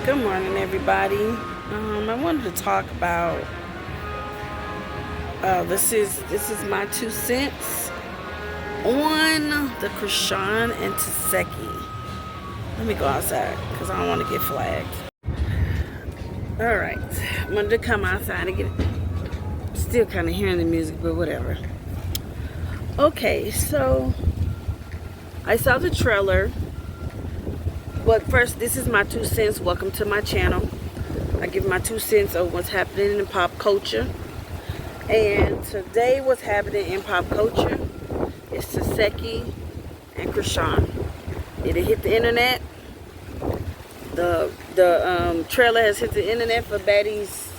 Good morning, everybody. I wanted to talk about this is my 2 cents on the chrisean and tesekhi. Let me go outside because I don't want to get flagged. All right, I'm going to come outside and get it. Still kind of hearing the music, but whatever. Okay, so I saw the trailer. But first, this is my 2 cents. Welcome to my channel. I give my 2 cents on what's happening in pop culture. And today what's happening in pop culture is tesekhi and chrisean. It hit the internet. The trailer has hit the internet for Baddies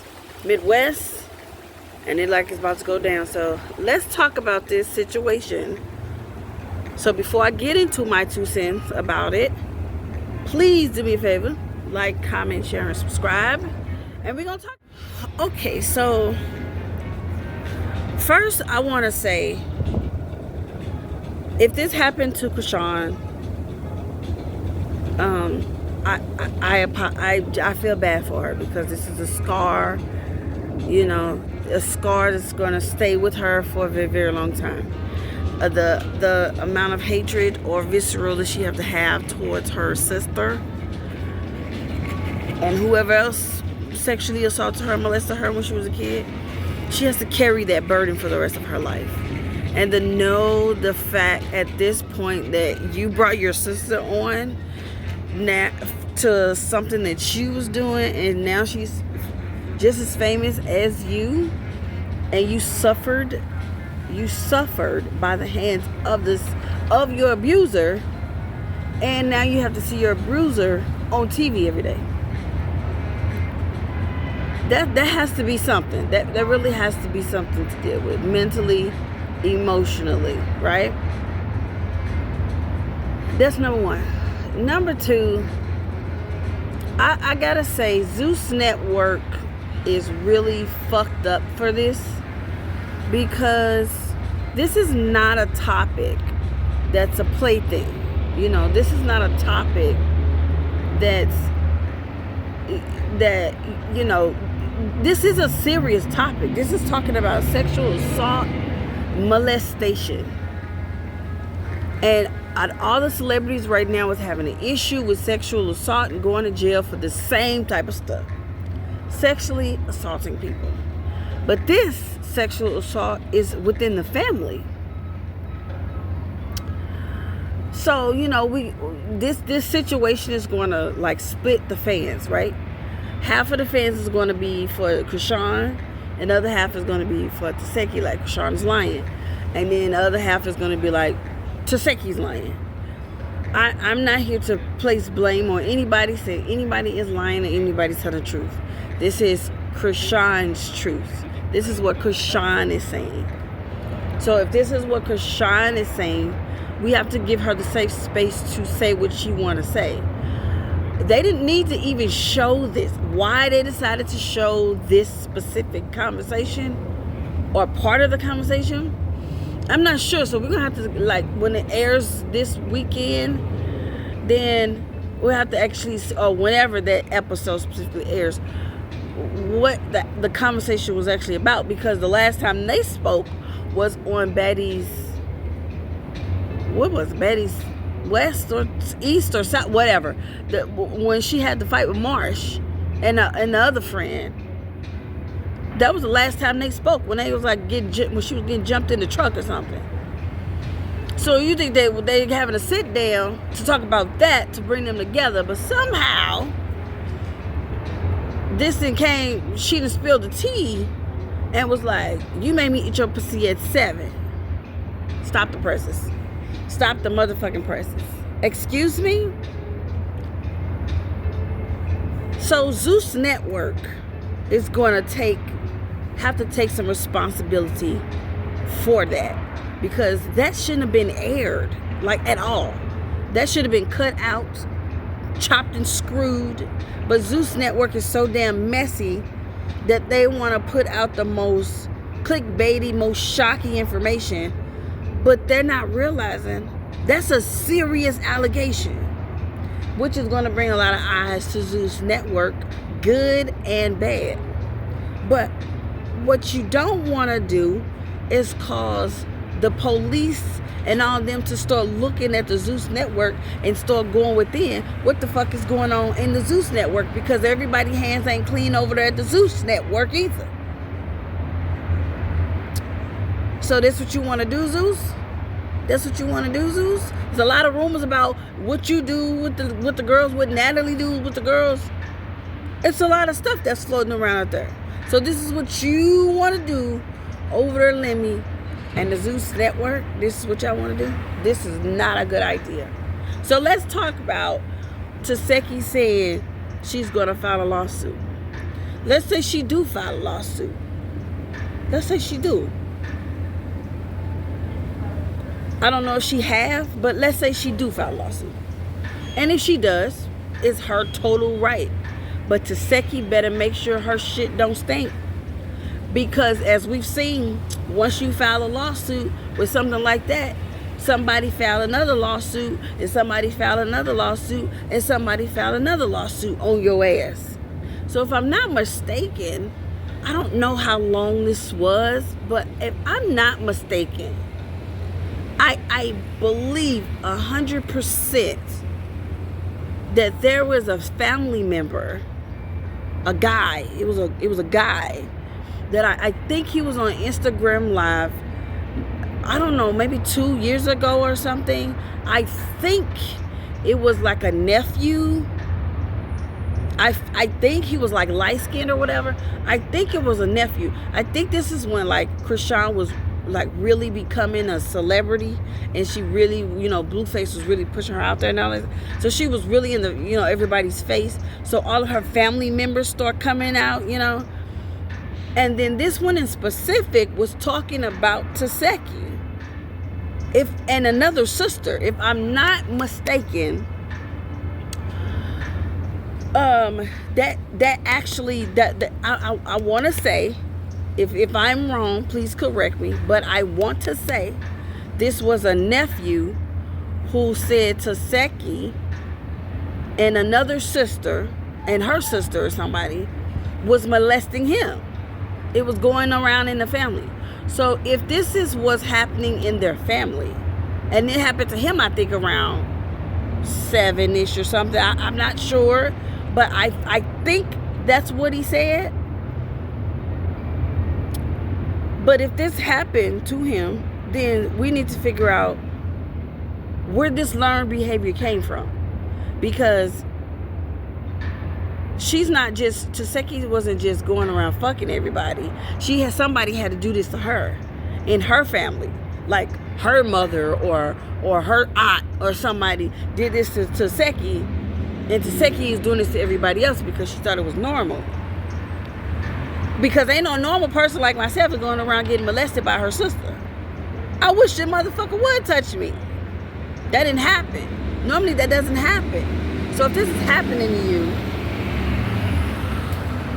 Midwest. And it's about to go down. So let's talk about this situation. So before I get into my 2 cents about it, please do me a favor, like, comment, share, and subscribe. And we're going to talk. Okay, so first I want to say, if this happened to chrisean, I feel bad for her because this is a scar, a scar that's going to stay with her for a very, very long time. The amount of hatred or visceral that she have to have towards her sister and whoever else sexually assaulted her, molested her when she was a kid, she has to carry that burden for the rest of her life. And to know the fact at this point that you brought your sister on now to something that she was doing, and now she's just as famous as you, and you suffered by the hands of your abuser, and now you have to see your abuser on TV every day. That has to be something. That really has to be something to deal with mentally, emotionally, right? That's number one. Number two, I gotta say, Zeus Network is really fucked up for this, because this is not a topic that's a plaything. This is not a topic that this is a serious topic. This is talking about sexual assault, molestation. And all the celebrities right now is having an issue with sexual assault and going to jail for the same type of stuff. Sexually assaulting people. But this sexual assault is within the family. So, this situation is going to split the fans, right? Half of the fans is going to be for chrisean, and the other half is going to be for tesekhi, like chrisean's lying. And then the other half is going to be like tesekhi's lying. I'm not here to place blame on anybody, say anybody is lying or anybody's telling the truth. This is chrisean's truth. This is what chrisean is saying. So if this is what chrisean is saying, we have to give her the safe space to say what she want to say. They didn't need to even show this. Why they decided to show this specific conversation or part of the conversation, I'm not sure. So we're going to have to, when it airs this weekend, then we'll have to actually, or whenever that episode specifically airs, what the conversation was actually about, because the last time they spoke was on Baddies, what was it, Baddies West or East or South, whatever, when she had the fight with Marsh and the other friend. That was the last time they spoke, when they was when she was getting jumped in the truck or something. So you think they having a sit down to talk about that to bring them together, but somehow this thing came, she done spilled the tea and was like, you made me eat your pussy at 7. Stop the presses. Stop the motherfucking presses. Excuse me? So Zeus Network is going to have to take some responsibility for that, because that shouldn't have been aired at all. That should have been cut out, chopped and screwed. But Zeus Network is so damn messy that they want to put out the most clickbaity, most shocking information, but they're not realizing that's a serious allegation. which is going to bring a lot of eyes to Zeus Network, good and bad. But what you don't want to do is cause the police and all of them to start looking at the Zeus Network and start going within what the fuck is going on in the Zeus Network, because everybody's hands ain't clean over there at the Zeus Network either. So that's what you want to do, Zeus? That's what you want to do, Zeus? There's a lot of rumors about what you do with the girls, what Natalie do with the girls. It's a lot of stuff that's floating around out there. So this is what you want to do over there, Lemmy, and the Zeus Network. This is what y'all want to do. This is not a good idea. So let's talk about Tesekhi saying she's going to file a lawsuit. Let's say she do file a lawsuit. Let's say she do. I don't know if she have, but let's say she do file a lawsuit. And if she does, it's her total right. But Tesekhi better make sure her shit don't stink. Because as we've seen, once you file a lawsuit with something like that, somebody filed another lawsuit, and somebody filed another lawsuit, and somebody filed another lawsuit on your ass. So if I'm not mistaken, I don't know how long this was, but if I'm not mistaken, I believe 100% that there was a family member, a guy. It was a guy that I think he was on Instagram Live. I don't know, maybe 2 years ago or something. I think it was like a nephew. I think he was like light skinned or whatever. I think it was a nephew. I think this is when like chrisean was like really becoming a celebrity, and she really, Blueface was really pushing her out there and all that. So she was really in the, everybody's face. So all of her family members start coming out, And then this one in specific was talking about Tesekhi. And another sister, if I'm not mistaken, that actually I want to say, if I'm wrong, please correct me, but I want to say this was a nephew who said Tesekhi and another sister and her sister or somebody was molesting him. It was going around in the family. So if this is what's happening in their family, and it happened to him, I think around 7-ish or something. I'm not sure, but I think that's what he said. But if this happened to him, then we need to figure out where this learned behavior came from. Because Tesekhi wasn't just going around fucking everybody. Somebody had to do this to her in her family. Like her mother or her aunt or somebody did this to Tesekhi. And Tesekhi is doing this to everybody else because she thought it was normal. Because ain't no normal person like myself is going around getting molested by her sister. I wish that motherfucker would touch me. That didn't happen. Normally that doesn't happen. So if this is happening to you,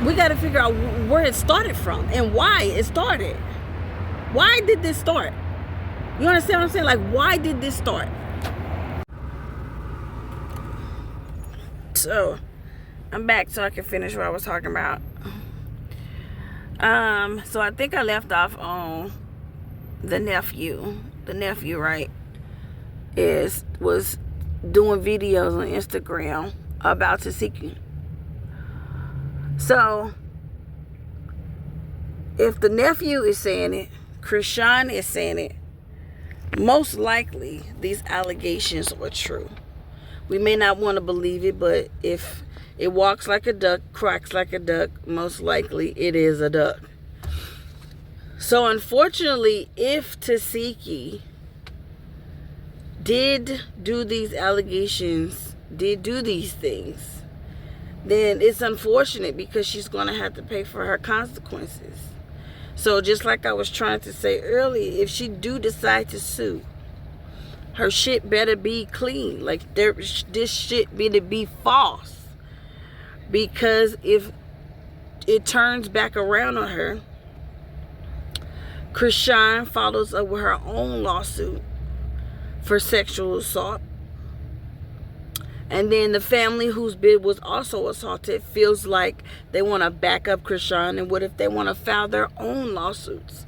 we got to figure out where it started from and why it started. Why did this start? You understand what I'm saying? Like, why did this start? So, I'm back so I can finish what I was talking about. So I think I left off on the nephew. The nephew, right, was doing videos on Instagram about tesekhi. So, if the nephew is saying it, chrisean is saying it, most likely these allegations are true. We may not want to believe it, but if it walks like a duck, quacks like a duck, most likely it is a duck. So unfortunately, if Tesekhi did do these allegations, did do these things, then it's unfortunate because she's going to have to pay for her consequences. So just like I was trying to say earlier, if she do decide to sue, her shit better be clean. Like this shit better be false. Because if it turns back around on her, chrisean follows up with her own lawsuit for sexual assault. And then the family whose bid was also assaulted feels like they want to back up Chrisean. And what if they want to file their own lawsuits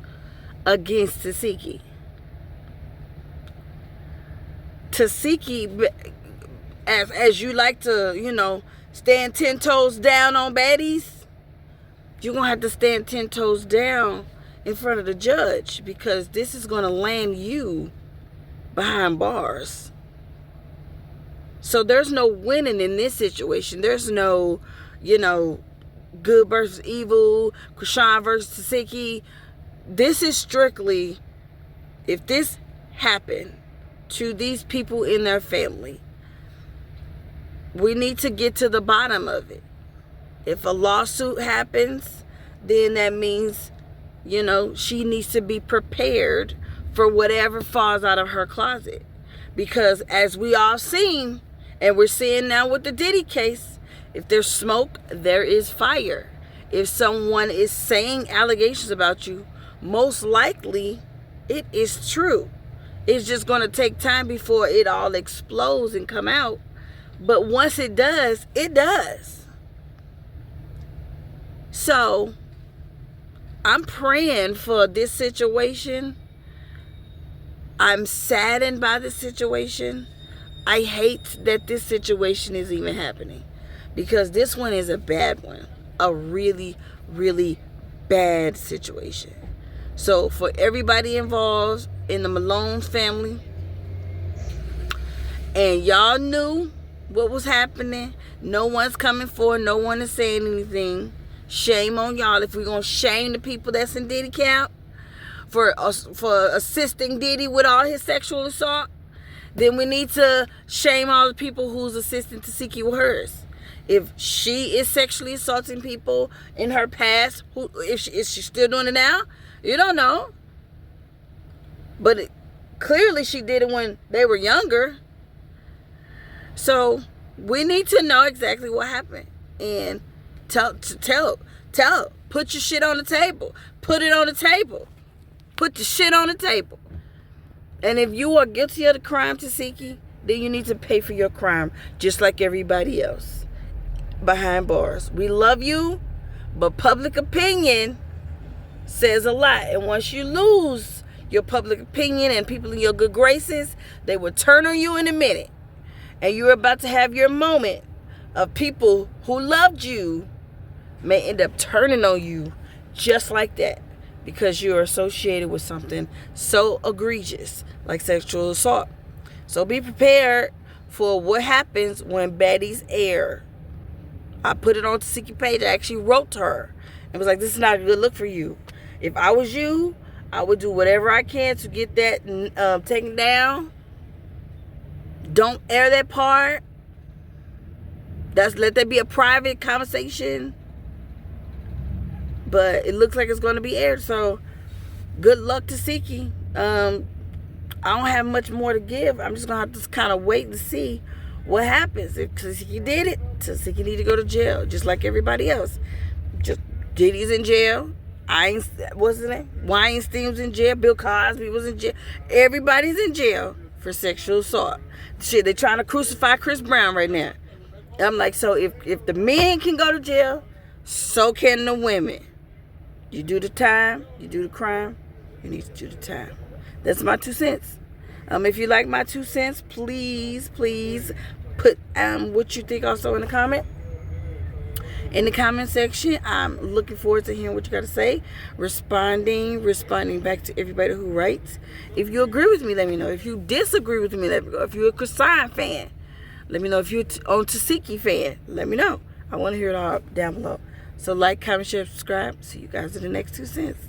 against Tesekhi? Tesekhi, as you like to, stand 10 toes down on baddies, you're going to have to stand 10 toes down in front of the judge, because this is going to land you behind bars. So there's no winning in this situation. There's no, good versus evil, Chrisean versus Tesekhi. This is strictly, if this happened to these people in their family, we need to get to the bottom of it. If a lawsuit happens, then that means, she needs to be prepared for whatever falls out of her closet. Because as we all seen, and we're seeing now with the Diddy case, if there's smoke, there is fire. If someone is saying allegations about you, most likely it is true. It's just going to take time before it all explodes and come out. But once it does, it does. So I'm praying for this situation. I'm saddened by this situation. I hate that this situation is even happening, because this one is a bad one. A really, really bad situation. So for everybody involved in the Malone family, and y'all knew what was happening, no one's coming forward, no one is saying anything. Shame on y'all. If we're going to shame the people that's in Diddy camp for assisting Diddy with all his sexual assault, then we need to shame all the people who's assisting Tesekhi with hers. If she is sexually assaulting people in her past, is she still doing it now? You don't know. But clearly she did it when they were younger. So we need to know exactly what happened. And tell, put your shit on the table. Put it on the table. Put the shit on the table. And if you are guilty of the crime, Tesekhi, then you need to pay for your crime, just like everybody else behind bars. We love you, but public opinion says a lot. And once you lose your public opinion and people in your good graces, they will turn on you in a minute. And you're about to have your moment of people who loved you may end up turning on you just like that, because you're associated with something so egregious like sexual assault. So be prepared for what happens when baddies air. I put it on Tesekhi page. I actually wrote to her and was like, this is not a good look for you. If I was you, I would do whatever I can to get that taken down. Don't air that part. Let that be a private conversation. But it looks like it's going to be aired. So good luck to Tesekhi. I don't have much more to give. I'm just going to have to kind of wait and see what happens. If Tesekhi did it, Tesekhi need to go to jail, just like everybody else. Just Diddy's in jail. What's his name? Weinstein's in jail. Bill Cosby was in jail. Everybody's in jail for sexual assault. Shit, they're trying to crucify Chris Brown right now. I'm like, so if the men can go to jail, so can the women. You do the time, you do the crime, you need to do the time. That's my 2 cents. If you like my 2 cents, please put what you think also in the comment. In the comment section, I'm looking forward to hearing what you got to say. Responding back to everybody who writes. If you agree with me, let me know. If you disagree with me, let me know. If you're a chrisean fan, let me know. If you're on Tesekhi fan, let me know. I want to hear it all down below. So like, comment, share, subscribe. See you guys in the next 2 cents.